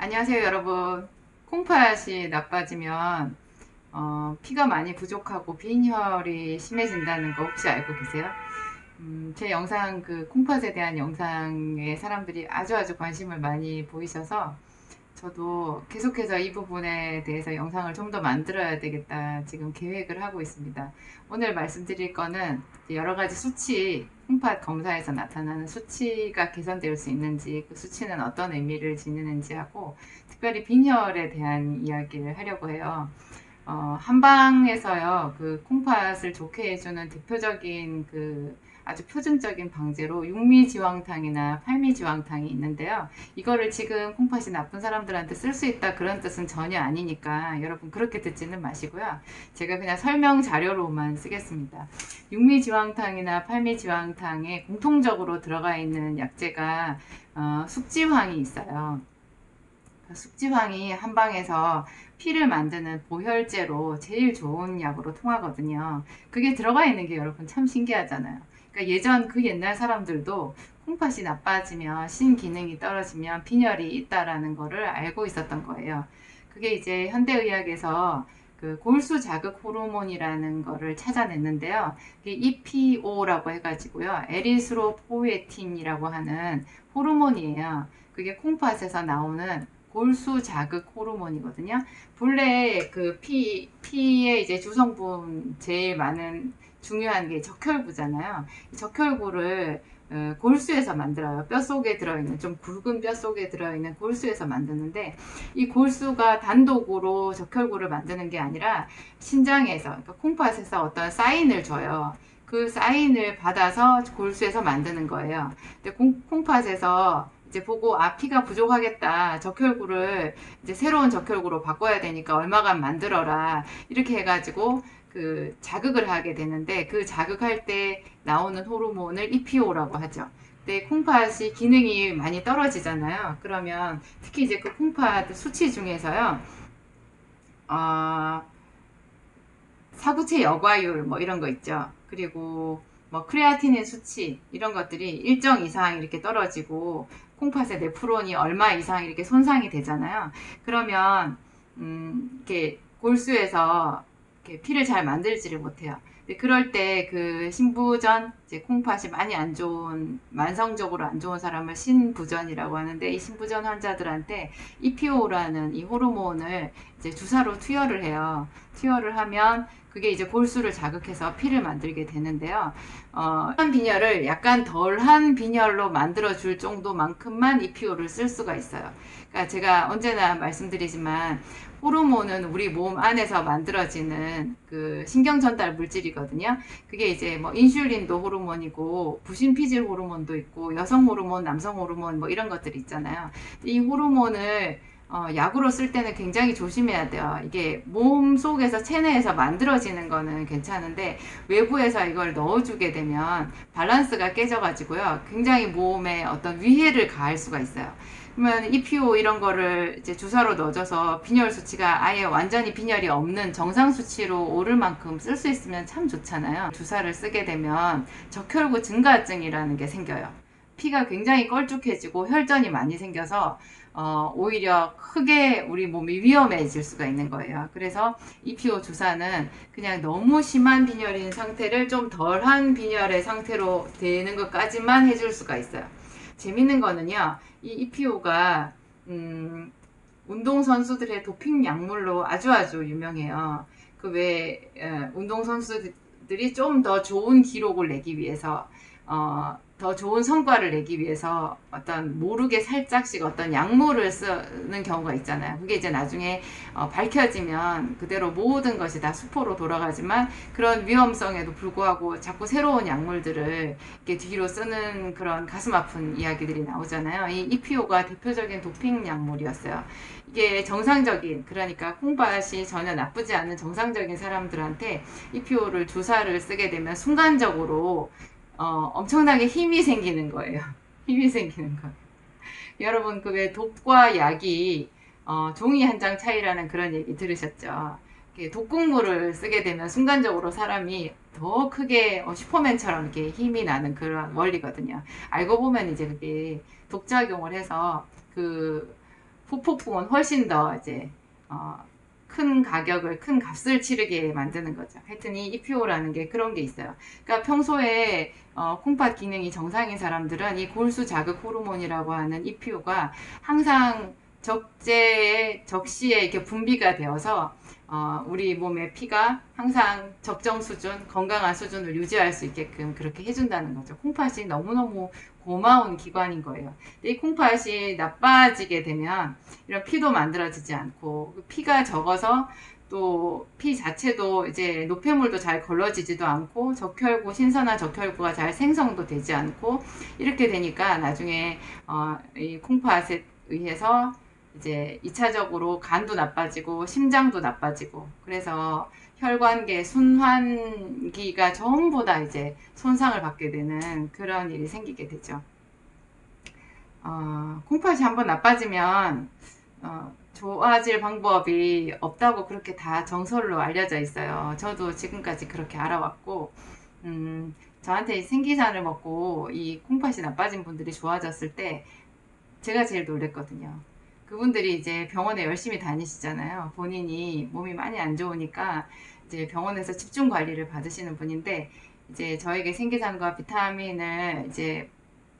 안녕하세요, 여러분. 콩팥이 나빠지면 피가 많이 부족하고 빈혈이 심해진다는 거 혹시 알고 계세요? 제 영상, 콩팥에 대한 영상에 사람들이 아주 관심을 많이 보이셔서 저도 계속해서 이 부분에 대해서 영상을 좀 더 만들어야 되겠다 지금 계획을 하고 있습니다. 오늘 말씀드릴 거는 여러 가지 수치, 콩팥 검사에서 나타나는 수치가 개선될 수 있는지, 그 수치는 어떤 의미를 지니는지 하고, 특별히 빈혈에 대한 이야기를 하려고 해요. 한방에서요, 그 콩팥을 좋게 해주는 대표적인 아주 표준적인 방제로 육미지왕탕이나 팔미지왕탕이 있는데요. 이거를 지금 콩팥이 나쁜 사람들한테 쓸 수 있다 그런 뜻은 전혀 아니니까 여러분 그렇게 듣지는 마시고요. 제가 그냥 설명 자료로만 쓰겠습니다. 육미지왕탕이나 팔미지왕탕에 공통적으로 들어가 있는 약재가 숙지황이 있어요. 숙지황이 한방에서 피를 만드는 보혈제로 제일 좋은 약으로 통하거든요. 그게 들어가 있는 게 여러분 참 신기하잖아요. 그러니까 그 옛날 사람들도 콩팥이 나빠지면 신기능이 떨어지면 빈혈이 있다라는 거를 알고 있었던 거예요. 그게 이제 현대의학에서 그 골수 자극 호르몬이라는 거를 찾아냈는데요. 그게 EPO라고 해가지고요. 에리스로포에틴이라고 하는 호르몬이에요. 그게 콩팥에서 나오는 골수 자극 호르몬이거든요. 본래 피에 이제 주성분 제일 많은 중요한 게 적혈구잖아요. 적혈구를 골수에서 만들어요. 뼈 속에 들어있는, 좀 굵은 뼈 속에 들어있는 골수에서 만드는데, 이 골수가 단독으로 적혈구를 만드는 게 아니라 신장에서, 그러니까 콩팥에서 어떤 사인을 줘요. 그 사인을 받아서 골수에서 만드는 거예요. 근데 콩팥에서 이제 보고 피가 부족하겠다. 적혈구를 이제 새로운 적혈구로 바꿔야 되니까 얼마간 만들어라. 이렇게 해가지고 자극을 하게 되는데, 그 자극할 때 나오는 호르몬을 EPO라고 하죠. 근데 콩팥이 기능이 많이 떨어지잖아요. 그러면 특히 이제 그 콩팥 수치 중에서요. 어, 사구체 여과율 뭐 이런 거 있죠. 그리고 뭐 크레아티닌 수치 이런 것들이 일정 이상 이렇게 떨어지고 콩팥의 네프론이 얼마 이상 이렇게 손상이 되잖아요. 그러면 이렇게 골수에서 이렇게 피를 잘 만들지를 못해요. 그럴 때 그 신부전, 이제 콩팥이 많이 안 좋은, 만성적으로 안 좋은 사람을 신부전이라고 하는데, 이 신부전 환자들한테 EPO라는 이 호르몬을 이제 주사로 투여를 해요. 투여를 하면 그게 이제 골수를 자극해서 피를 만들게 되는데요. 한 빈혈을 약간 덜한 빈혈로 만들어 줄 정도만큼만 EPO를 쓸 수가 있어요. 그러니까 제가 언제나 말씀드리지만 호르몬은 우리 몸 안에서 만들어지는 그 신경 전달 물질이거든요. 그게 이제 뭐 인슐린도 호르몬이고 부신피질 호르몬도 있고 여성 호르몬, 남성 호르몬 뭐 이런 것들이 있잖아요. 이 호르몬을 약으로 쓸 때는 굉장히 조심해야 돼요. 이게 몸 속에서 체내에서 만들어지는 거는 괜찮은데 외부에서 이걸 넣어주게 되면 밸런스가 깨져가지고요. 굉장히 몸에 어떤 위해를 가할 수가 있어요. 그러면 EPO 이런 거를 이제 주사로 넣어줘서 빈혈 수치가 아예 완전히 빈혈이 없는 정상 수치로 오를 만큼 쓸 수 있으면 참 좋잖아요. 주사를 쓰게 되면 적혈구 증가증이라는 게 생겨요. 피가 굉장히 걸쭉해지고 혈전이 많이 생겨서 오히려 크게 우리 몸이 위험해질 수가 있는 거예요. 그래서 EPO 주사는 그냥 너무 심한 빈혈인 상태를 좀 덜한 빈혈의 상태로 되는 것까지만 해줄 수가 있어요. 재밌는 거는요, 이 EPO가 운동선수들의 도핑 약물로 아주 유명해요. 운동선수들이 좀 더 좋은 기록을 내기 위해서, 더 좋은 성과를 내기 위해서 모르게 살짝씩 어떤 약물을 쓰는 경우가 있잖아요. 그게 이제 나중에 밝혀지면 그대로 모든 것이 다 수포로 돌아가지만 그런 위험성에도 불구하고 자꾸 새로운 약물들을 이렇게 뒤로 쓰는 그런 가슴 아픈 이야기들이 나오잖아요. 이 EPO가 대표적인 도핑 약물이었어요. 이게 정상적인, 그러니까 콩팥이 전혀 나쁘지 않은 정상적인 사람들한테 EPO를 주사를 쓰게 되면 순간적으로 엄청나게 힘이 생기는 거예요. 힘이 생기는 거예요. 여러분, 그 왜 독과 약이 종이 한 장 차이라는 그런 얘기 들으셨죠? 독극물을 쓰게 되면 순간적으로 사람이 더 크게 슈퍼맨처럼 이렇게 힘이 나는 그런 원리거든요. 알고 보면 이제 그게 독작용을 해서 그 후폭풍은 훨씬 더 이제 큰 가격을, 큰 값을 치르게 만드는 거죠. 하여튼 이 EPO라는 게 그런 게 있어요. 그러니까 평소에 콩팥 기능이 정상인 사람들은 이 골수 자극 호르몬이라고 하는 EPO가 항상 적시에 이렇게 분비가 되어서 우리 몸의 피가 항상 적정 수준, 건강한 수준을 유지할 수 있게끔 그렇게 해준다는 거죠. 콩팥이 너무너무 고마운 기관인 거예요. 근데 이 콩팥이 나빠지게 되면 이런 피도 만들어지지 않고 피가 적어서 또 피 자체도 이제 노폐물도 잘 걸러지지도 않고 적혈구, 신선한 적혈구가 잘 생성도 되지 않고 이렇게 되니까 나중에 이 콩팥에 의해서 이제 2차적으로 간도 나빠지고 심장도 나빠지고 그래서 혈관계, 순환기가 전부 다 이제 손상을 받게 되는 그런 일이 생기게 되죠. 콩팥이 한번 나빠지면 좋아질 방법이 없다고 그렇게 다 정설로 알려져 있어요. 저도 지금까지 그렇게 알아왔고 저한테 생기산을 먹고 이 콩팥이 나빠진 분들이 좋아졌을 때 제가 제일 놀랬거든요. 그분들이 이제 병원에 열심히 다니시잖아요. 본인이 몸이 많이 안 좋으니까 이제 병원에서 집중 관리를 받으시는 분인데 이제 저에게 생기산과 비타민을 이제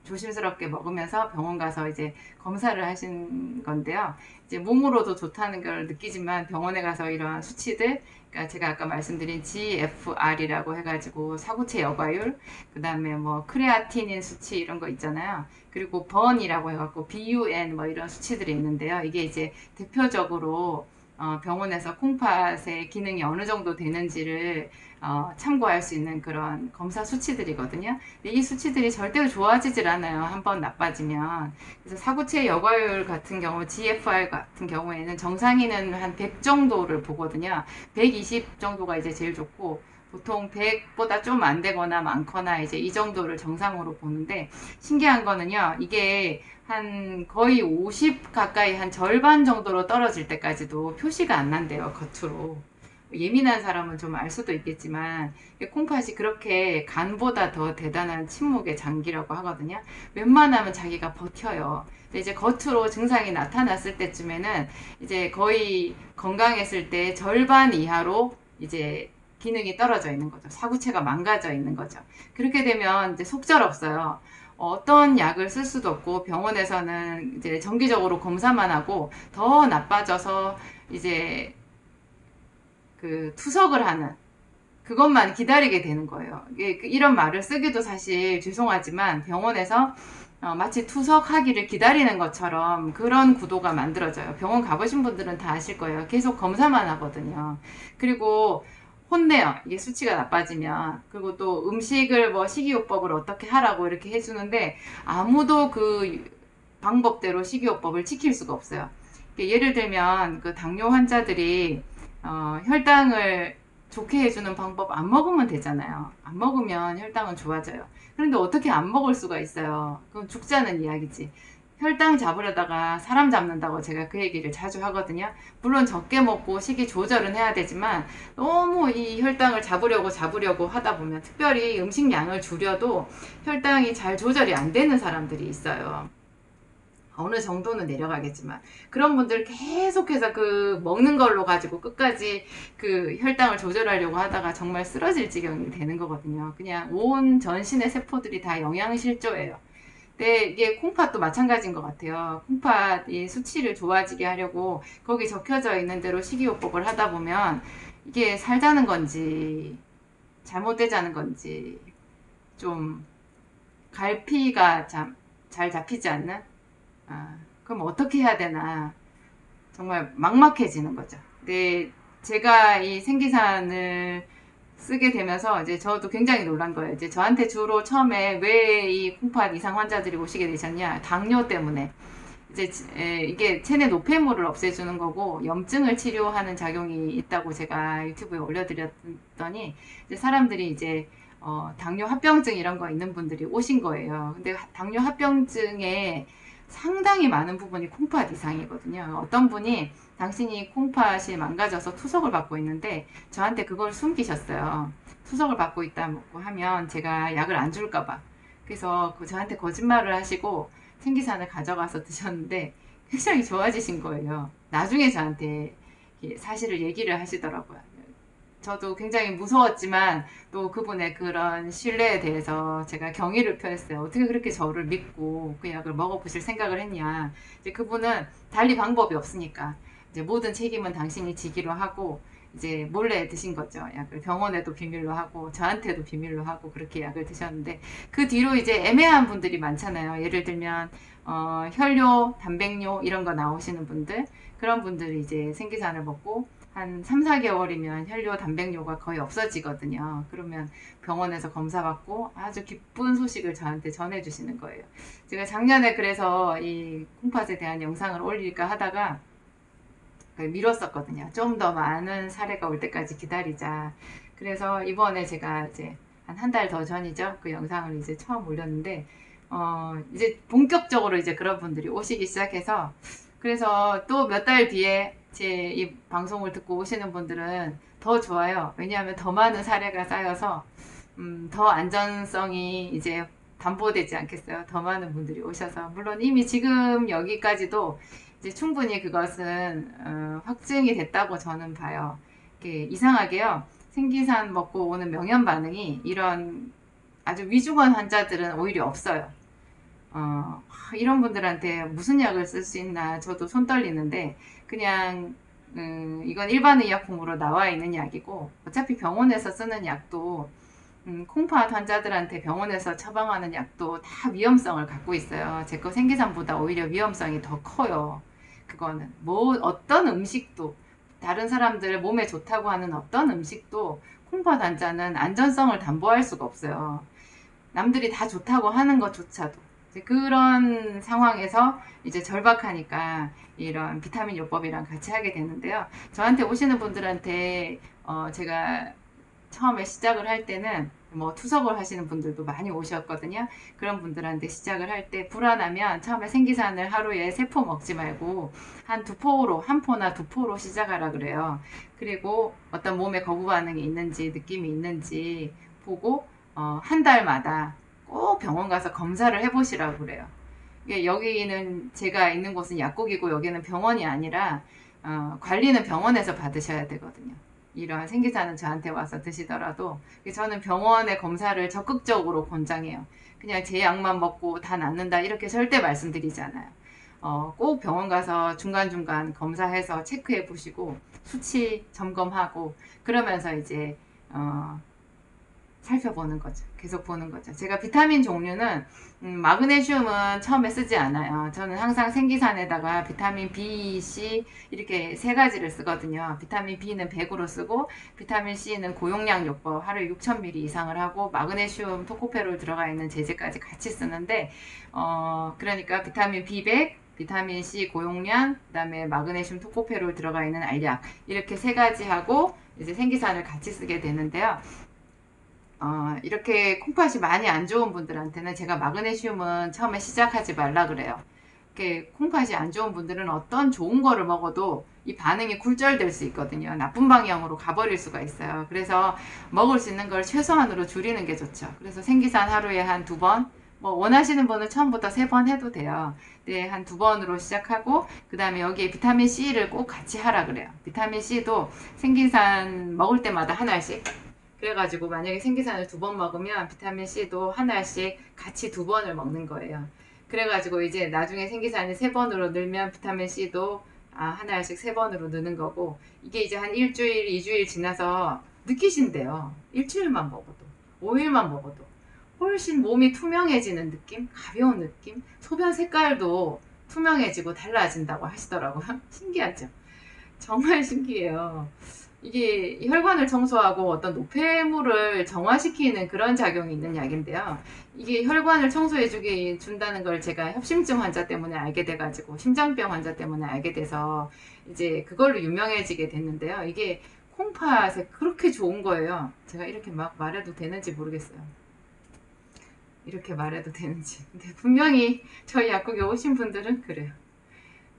조심스럽게 먹으면서 병원 가서 이제 검사를 하신 건데요. 이제 몸으로도 좋다는 걸 느끼지만 병원에 가서 이러한 수치들, 그러니까 제가 아까 말씀드린 GFR이라고 해가지고 사구체 여과율, 그 다음에 뭐 크레아티닌 수치 이런 거 있잖아요. 그리고 번이라고 해갖고 BUN 뭐 이런 수치들이 있는데요. 이게 이제 대표적으로 병원에서 콩팥의 기능이 어느 정도 되는지를 참고할 수 있는 그런 검사 수치들이거든요. 근데 이 수치들이 절대로 좋아지질 않아요. 한번 나빠지면. 그래서 사구체 여과율 같은 경우, GFR 같은 경우에는 정상인은 한 100 정도를 보거든요. 120 정도가 이제 제일 좋고, 보통 100보다 좀 안 되거나 많거나 이제 이 정도를 정상으로 보는데, 신기한 거는요, 이게 한 거의 50 가까이 한 절반 정도로 떨어질 때까지도 표시가 안 난대요, 겉으로. 예민한 사람은 좀 알 수도 있겠지만 콩팥이 그렇게 간보다 더 대단한 침묵의 장기라고 하거든요. 웬만하면 자기가 버텨요. 근데 이제 겉으로 증상이 나타났을 때쯤에는 이제 거의 건강했을 때 절반 이하로 이제 기능이 떨어져 있는 거죠. 사구체가 망가져 있는 거죠. 그렇게 되면 이제 속절없어요. 어떤 약을 쓸 수도 없고 병원에서는 이제 정기적으로 검사만 하고 더 나빠져서 이제 그 투석을 하는 그것만 기다리게 되는 거예요. 이런 말을 쓰기도 사실 죄송하지만 병원에서 마치 투석하기를 기다리는 것처럼 그런 구도가 만들어져요. 병원 가보신 분들은 다 아실 거예요. 계속 검사만 하거든요. 그리고 혼내요. 이게 수치가 나빠지면. 그리고 또 음식을 뭐 식이요법을 어떻게 하라고 이렇게 해주는데 아무도 그 방법대로 식이요법을 지킬 수가 없어요. 예를 들면 그 당뇨 환자들이 혈당을 좋게 해주는 방법 안 먹으면 되잖아요. 안 먹으면 혈당은 좋아져요. 그런데 어떻게 안 먹을 수가 있어요? 그건 죽자는 이야기지. 혈당 잡으려다가 사람 잡는다고 제가 그 얘기를 자주 하거든요. 물론 적게 먹고 식이 조절은 해야 되지만 너무 이 혈당을 잡으려고 하다 보면 특별히 음식량을 줄여도 혈당이 잘 조절이 안 되는 사람들이 있어요. 어느 정도는 내려가겠지만 그런 분들 계속해서 그 먹는 걸로 가지고 끝까지 그 혈당을 조절하려고 하다가 정말 쓰러질 지경이 되는 거거든요. 그냥 온 전신의 세포들이 다 영양실조예요. 근데 이게 콩팥도 마찬가지인 것 같아요. 콩팥이 수치를 좋아지게 하려고 거기 적혀져 있는 대로 식이요법을 하다 보면 이게 살자는 건지 잘못되자는 건지 좀 갈피가 잘 잡히지 않는 그럼 어떻게 해야 되나 정말 막막해지는 거죠. 근데 제가 이 생기산을 쓰게 되면서 이제 저도 굉장히 놀란 거예요. 이제 저한테 주로 처음에 왜 이 콩팥 이상 환자들이 오시게 되셨냐? 당뇨 때문에. 이제 이게 체내 노폐물을 없애주는 거고 염증을 치료하는 작용이 있다고 제가 유튜브에 올려드렸더니 이제 사람들이 이제 당뇨 합병증 이런 거 있는 분들이 오신 거예요. 근데 당뇨 합병증에 상당히 많은 부분이 콩팥 이상이거든요. 어떤 분이 당신이 콩팥이 망가져서 투석을 받고 있는데 저한테 그걸 숨기셨어요. 투석을 받고 있다고 하면 제가 약을 안 줄까봐. 그래서 저한테 거짓말을 하시고 생기산을 가져가서 드셨는데 굉장히 좋아지신 거예요. 나중에 저한테 사실을 얘기를 하시더라고요. 저도 굉장히 무서웠지만 또 그분의 그런 신뢰에 대해서 제가 경의를 표했어요. 어떻게 그렇게 저를 믿고 그 약을 먹어보실 생각을 했냐. 이제 그분은 달리 방법이 없으니까 이제 모든 책임은 당신이 지기로 하고 이제 몰래 드신 거죠. 약을 병원에도 비밀로 하고 저한테도 비밀로 하고 그렇게 약을 드셨는데 그 뒤로 이제 애매한 분들이 많잖아요. 예를 들면 혈뇨, 단백뇨 이런 거 나오시는 분들 그런 분들이 이제 생기산을 먹고 한 3, 4개월이면 혈뇨, 단백뇨가 거의 없어지거든요. 그러면 병원에서 검사받고 아주 기쁜 소식을 저한테 전해주시는 거예요. 제가 작년에 그래서 이 콩팥에 대한 영상을 올릴까 하다가 미뤘었거든요. 좀 더 많은 사례가 올 때까지 기다리자. 그래서 이번에 제가 이제 한 달 더 전이죠. 그 영상을 이제 처음 올렸는데, 이제 본격적으로 이제 그런 분들이 오시기 시작해서, 그래서 또 몇 달 뒤에 제 이 방송을 듣고 오시는 분들은 더 좋아요. 왜냐하면 더 많은 사례가 쌓여서, 더 안전성이 이제 담보되지 않겠어요. 더 많은 분들이 오셔서. 물론 이미 지금 여기까지도 이제 충분히 그것은 확증이 됐다고 저는 봐요. 이렇게 이상하게요. 생기산 먹고 오는 명현 반응이 이런 아주 위중한 환자들은 오히려 없어요. 이런 분들한테 무슨 약을 쓸 수 있나 저도 손 떨리는데 그냥 이건 일반 의약품으로 나와 있는 약이고 어차피 병원에서 쓰는 약도 콩팥 환자들한테 병원에서 처방하는 약도 다 위험성을 갖고 있어요. 제 거 생기산보다 오히려 위험성이 더 커요. 그거는 뭐 어떤 음식도 다른 사람들 몸에 좋다고 하는 어떤 음식도 콩팥 환자는 안전성을 담보할 수가 없어요. 남들이 다 좋다고 하는 것조차도 이제 그런 상황에서 이제 절박하니까 이런 비타민 요법이랑 같이 하게 되는데요. 저한테 오시는 분들한테 제가 처음에 시작을 할 때는 뭐 투석을 하시는 분들도 많이 오셨거든요. 그런 분들한테 시작을 할 때 불안하면 처음에 생기산을 하루에 3포 먹지 말고 한 2포로, 한 포나 2포로 시작하라 그래요. 그리고 어떤 몸에 거부 반응이 있는지 느낌이 있는지 보고 한 달마다 꼭 병원 가서 검사를 해보시라고 그래요. 여기는 제가 있는 곳은 약국이고 여기는 병원이 아니라 관리는 병원에서 받으셔야 되거든요. 이러한 생기산은 저한테 와서 드시더라도 저는 병원의 검사를 적극적으로 권장해요. 그냥 제 약만 먹고 다 낫는다 이렇게 절대 말씀드리잖아요. 꼭 병원 가서 중간중간 검사해서 체크해 보시고 수치 점검하고 그러면서 이제 살펴보는 거죠. 계속 보는 거죠. 제가 비타민 종류는 마그네슘은 처음에 쓰지 않아요. 저는 항상 생기산에다가 비타민 B, C 이렇게 3가지를 쓰거든요. 비타민 B는 100으로 쓰고 비타민 C는 고용량 요법 하루에 6000ml 이상을 하고 마그네슘 토코페롤 들어가 있는 제제까지 같이 쓰는데 그러니까 비타민 B 100 비타민 C 고용량, 그다음에 마그네슘 토코페롤 들어가 있는 알약 이렇게 3가지 하고 이제 생기산을 같이 쓰게 되는데요. 이렇게 콩팥이 많이 안 좋은 분들한테는 제가 마그네슘은 처음에 시작하지 말라 그래요. 이렇게 콩팥이 안 좋은 분들은 어떤 좋은 거를 먹어도 이 반응이 굴절될 수 있거든요. 나쁜 방향으로 가버릴 수가 있어요. 그래서 먹을 수 있는 걸 최소한으로 줄이는 게 좋죠. 그래서 생기산 하루에 한 2번, 뭐 원하시는 분은 처음부터 3번 해도 돼요. 네, 한 2번으로 시작하고 그 다음에 여기에 비타민 C를 꼭 같이 하라 그래요. 비타민 C도 생기산 먹을 때마다 하나씩 그래가지고 만약에 생기산을 2번 먹으면 비타민 C도 하나씩 같이 2번을 먹는 거예요. 그래가지고 이제 나중에 생기산이 3번으로 늘면 비타민 C도 하나씩 3번으로 느는 거고 이게 이제 한 일주일, 2주일 지나서 느끼신대요. 일주일만 먹어도 5일만 먹어도 훨씬 몸이 투명해지는 느낌, 가벼운 느낌, 소변 색깔도 투명해지고 달라진다고 하시더라고요. 신기하죠? 정말 신기해요. 이게 혈관을 청소하고 어떤 노폐물을 정화시키는 그런 작용이 있는 약인데요. 이게 혈관을 청소해 준다는 걸 제가 협심증 환자 때문에 알게 돼가지고 심장병 환자 때문에 알게 돼서 이제 그걸로 유명해지게 됐는데요. 이게 콩팥에 그렇게 좋은 거예요. 제가 이렇게 막 말해도 되는지 모르겠어요. 이렇게 말해도 되는지. 근데 분명히 저희 약국에 오신 분들은 그래요.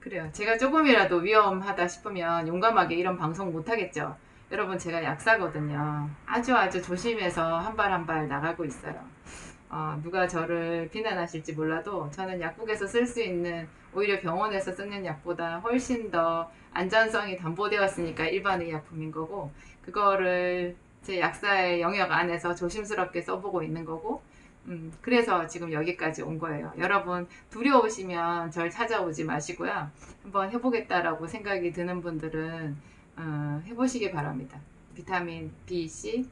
그래요. 제가 조금이라도 위험하다 싶으면 용감하게 이런 방송 못 하겠죠. 여러분 제가 약사거든요. 아주 조심해서 한 발 한 발 나가고 있어요. 누가 저를 비난하실지 몰라도 저는 약국에서 쓸 수 있는 오히려 병원에서 쓰는 약보다 훨씬 더 안전성이 담보되었으니까 일반 의약품인 거고 그거를 제 약사의 영역 안에서 조심스럽게 써보고 있는 거고 그래서 지금 여기까지 온 거예요. 여러분 두려우시면 절 찾아오지 마시고요. 한번 해보겠다라고 생각이 드는 분들은 해보시기 바랍니다. 비타민 B, C,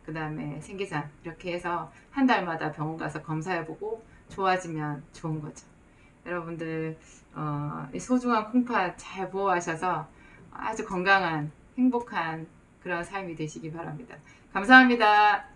그 다음에 생기산 이렇게 해서 한 달마다 병원 가서 검사해보고 좋아지면 좋은 거죠. 여러분들 이 소중한 콩팥 잘 보호하셔서 아주 건강한 행복한 그런 삶이 되시기 바랍니다. 감사합니다.